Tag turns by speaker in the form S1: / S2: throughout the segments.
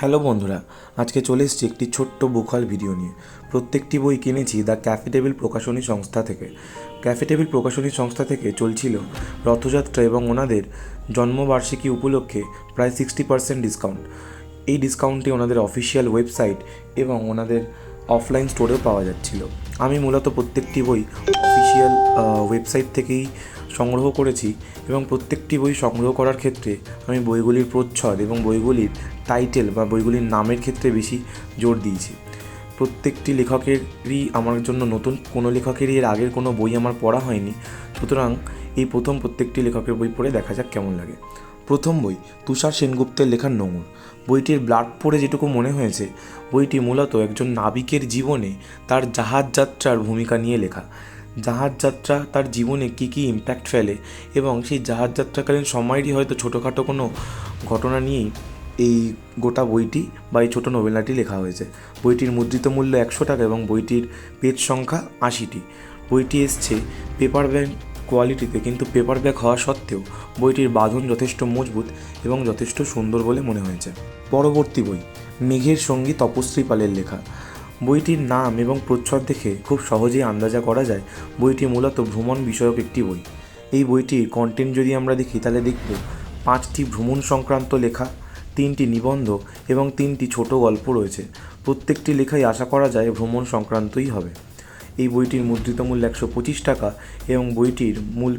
S1: Hello বন্ধুরা, আজকে চলে এসেছি একটি ছোট্ট বুক হল ভিডিও নিয়ে। প্রত্যেকটি বই কিনেছি দ্য ক্যাফে টেবিল প্রকাশনী সংস্থা থেকে। ক্যাফে টেবিল প্রকাশনী সংস্থা থেকে চলছিল রথযাত্রা এবং ওনাদের জন্মবার্ষিকী উপলক্ষে প্রায় 60% ডিসকাউন্ট। এই ডিসকাউন্টটি ওনাদের অফিসিয়াল ওয়েবসাইট এবং ওনাদের অফলাইন স্টোরেও পাওয়া যাচ্ছিল। আমি মূলত প্রত্যেকটি বই অফিসিয়াল ওয়েবসাইট থেকেই সংগ্রহ করেছি এবং প্রত্যেকটি বই সংগ্রহ করার ক্ষেত্রে আমি বইগুলির প্রচ্ছদ এবং বইগুলির টাইটেল বা বইগুলির নামের ক্ষেত্রে বেশি জোর দিয়েছি। প্রত্যেকটি লেখকেরই আমার জন্য নতুন, কোনো লেখকেরই এর আগের কোনো বই আমার পড়া হয়নি, সুতরাং এই প্রথম প্রত্যেকটি লেখকের বই পড়ে দেখা যাক কেমন লাগে। প্রথম বই তুষার সেনগুপ্তের লেখা নোঙর। বইটির ব্লাড পড়ে যেটুকু মনে হয়েছে, বইটি মূলত একজন নাবিকের জীবনে তার জাহাজ যাত্রার ভূমিকা নিয়ে লেখা। জাহাজ যাত্রা তার জীবনে কী কী ইম্প্যাক্ট ফেলে এবং সেই জাহাজ যাত্রাকালীন সময়েরই হয়তো ছোটোখাটো কোনো ঘটনা নিয়েই এই গোটা বইটি বা এই ছোটো নোভেলাটি লেখা হয়েছে। বইটির মুদ্রিত মূল্য 100 টাকা এবং বইটির পেজ সংখ্যা 80টি। বইটি এসছে পেপার ব্যাক কোয়ালিটিতে, কিন্তু পেপার ব্যাক হওয়া সত্ত্বেও বইটির বাঁধন যথেষ্ট মজবুত এবং যথেষ্ট সুন্দর বলে মনে হয়েছে। পরবর্তী বই মেঘের সঙ্গী তপশ্রী পালের লেখা। বইটির নাম এবং প্রচ্ছদ দেখে খুব সহজেই আন্দাজা করা যায় বইটি মূলত ভ্রমণ বিষয়ক একটি বই। এই বইটির কন্টেন্ট যদি আমরা দেখি তাহলে দেখব 5টি ভ্রমণ সংক্রান্ত লেখা, 3টি নিবন্ধ এবং 3টি ছোট গল্প রয়েছে। প্রত্যেকটি লেখাই আশা করা যায় ভ্রমণ সংক্রান্তই হবে। এই বইটির মুদ্রিত মূল্য 125 টাকা এবং বইটির মূল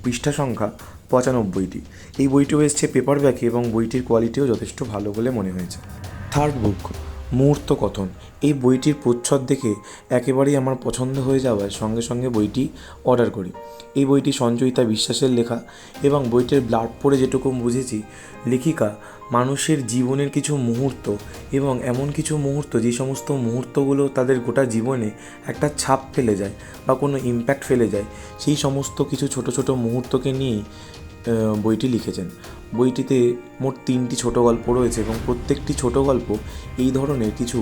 S1: পৃষ্ঠা সংখ্যা 95টি। এই বইটিও এসছে পেপার ব্যাকে এবং বইটির কোয়ালিটিও যথেষ্ট ভালো বলে মনে হয়েছে। থার্ড বুক মুহূর্ত কথন। এই বইটির প্রচ্ছদ দেখে একেবারেই আমার পছন্দ হয়ে যাওয়ায় সঙ্গে সঙ্গে বইটি অর্ডার করি। এই বইটি সঞ্চয়িতা বিশ্বাসের লেখা এবং বইটির ব্লাড পড়ে যেটুকু বুঝেছি, লেখিকা মানুষের জীবনের কিছু মুহূর্ত এবং এমন কিছু মুহূর্ত যে সমস্ত মুহূর্তগুলো তাদের গোটা জীবনে একটা ছাপ ফেলে যায় বা কোনো ইম্প্যাক্ট ফেলে যায়, সেই সমস্ত কিছু ছোট ছোট মুহূর্তকে নিয়েই বইটি লিখেছেন। বইটিতে মোট 3টি ছোট গল্প রয়েছে এবং প্রত্যেকটি ছোট গল্প এই ধরনের কিছু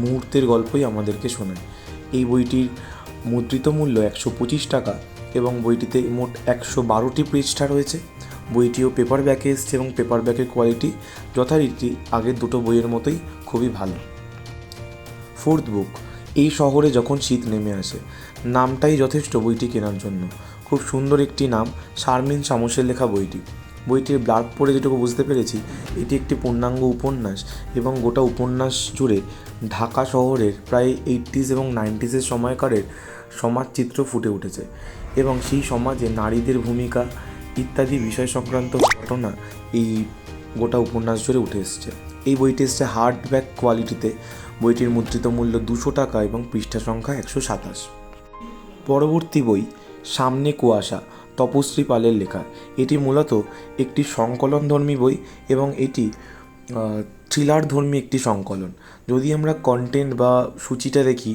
S1: মুহূর্তের গল্পই আমাদেরকে শোনায়। এই বইটির মুদ্রিত মূল্য 125 টাকা এবং বইটিতে মোট 112টি পৃষ্ঠা রয়েছে। বইটিও পেপার ব্যাকে এসছে এবং পেপার ব্যাকের কোয়ালিটি যথারীতি আগের দুটো বইয়ের মতোই খুবই ভালো। ফোর্থ বুক এই শহরে যখন শীত নেমে আসে। নামটাই যথেষ্ট বইটি কেনার জন্য। খুব সুন্দর একটি নাম, শারমিন শামসের লেখা বইটি। বইটির ব্লাড পড়ে যেটুকু বুঝতে পেরেছি, এটি একটি পূর্ণাঙ্গ উপন্যাস এবং গোটা উপন্যাস জুড়ে ঢাকা শহরের প্রায় 80s এবং 90s সময়কারের সমাজচিত্র ফুটে উঠেছে এবং সেই সমাজে নারীদের ভূমিকা ইত্যাদি বিষয় সংক্রান্ত ঘটনা এই গোটা উপন্যাস জুড়ে উঠে এসছে। এই বইটি এসছে হার্ডব্যাক কোয়ালিটিতে। বইটির মুদ্রিত মূল্য 200 টাকা এবং পৃষ্ঠা সংখ্যা 127। পরবর্তী বই সামনে কুয়াশা, তপশ্রী পালের লেখা। এটি মূলত একটি সংকলনধর্মী বই এবং এটি থ্রিলার ধর্মী একটি সংকলন। যদি আমরা কন্টেন্ট বা সূচিটা দেখি,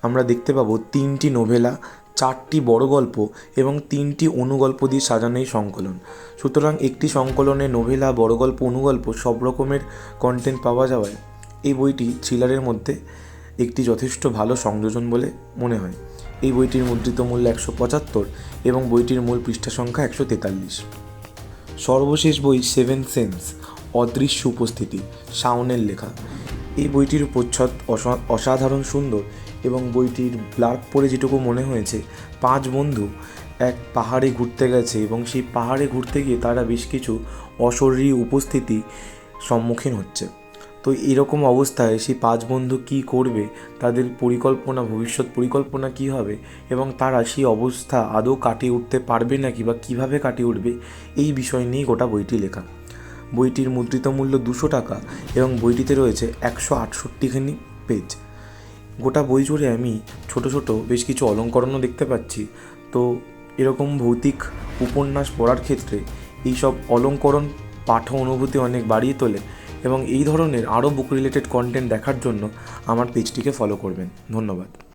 S1: আমরা দেখতে পাবো 3টি নোভেলা, 4টি বড় গল্প এবং 3টি অনুগল্প দিয়ে সাজানো এই সংকলন। সুতরাং একটি সংকলনে নোভেলা, বড় গল্প, অনুগল্প সব রকমের কন্টেন্ট পাওয়া যাওয়ায় এই বইটি থ্রিলারের মধ্যে একটি যথেষ্ট ভালো সংযোজন বলে মনে হয়। এই বইটির মুদ্রিত মূল্য 175 এবং বইটির মূল পৃষ্ঠা সংখ্যা 143। সর্বশেষ বই সেভেন সেন্স, অদৃশ্য উপস্থিতি, শাওনের লেখা। এই বইটির প্রচ্ছদ অসাধারণ সুন্দর এবং বইটির ব্লাড পড়ে যেটুকু মনে হয়েছে, 5 বন্ধু এক পাহাড়ে ঘুরতে গেছে এবং সেই পাহাড়ে ঘুরতে গিয়ে তারা বেশ কিছু অশরীরী উপস্থিতি সম্মুখীন হচ্ছে। তো এরকম অবস্থায় সেই 5 বন্ধু কী করবে, তাদের পরিকল্পনা, ভবিষ্যৎ পরিকল্পনা কী হবে এবং তারা সেই অবস্থা আদৌ কাটিয়ে উঠতে পারবে নাকি বা কীভাবে কাটিয়ে উঠবে, এই বিষয় নিয়েই গোটা বইটি লেখা। বইটির মুদ্রিত মূল্য 200 টাকা এবং বইটিতে রয়েছে 168খানি পেজ। গোটা বই জুড়ে আমি ছোট ছোট বেশ কিছু অলঙ্করণও দেখতে পাচ্ছি। তো এরকম ভৌতিক উপন্যাস পড়ার ক্ষেত্রে এইসব অলঙ্করণ পাঠ অনুভূতি অনেক বাড়িয়ে তোলে এবং এই ধরনের আরও বুক রিলেটেড কন্টেন্ট দেখার জন্য আমার পেজটিকে ফলো করবেন। ধন্যবাদ।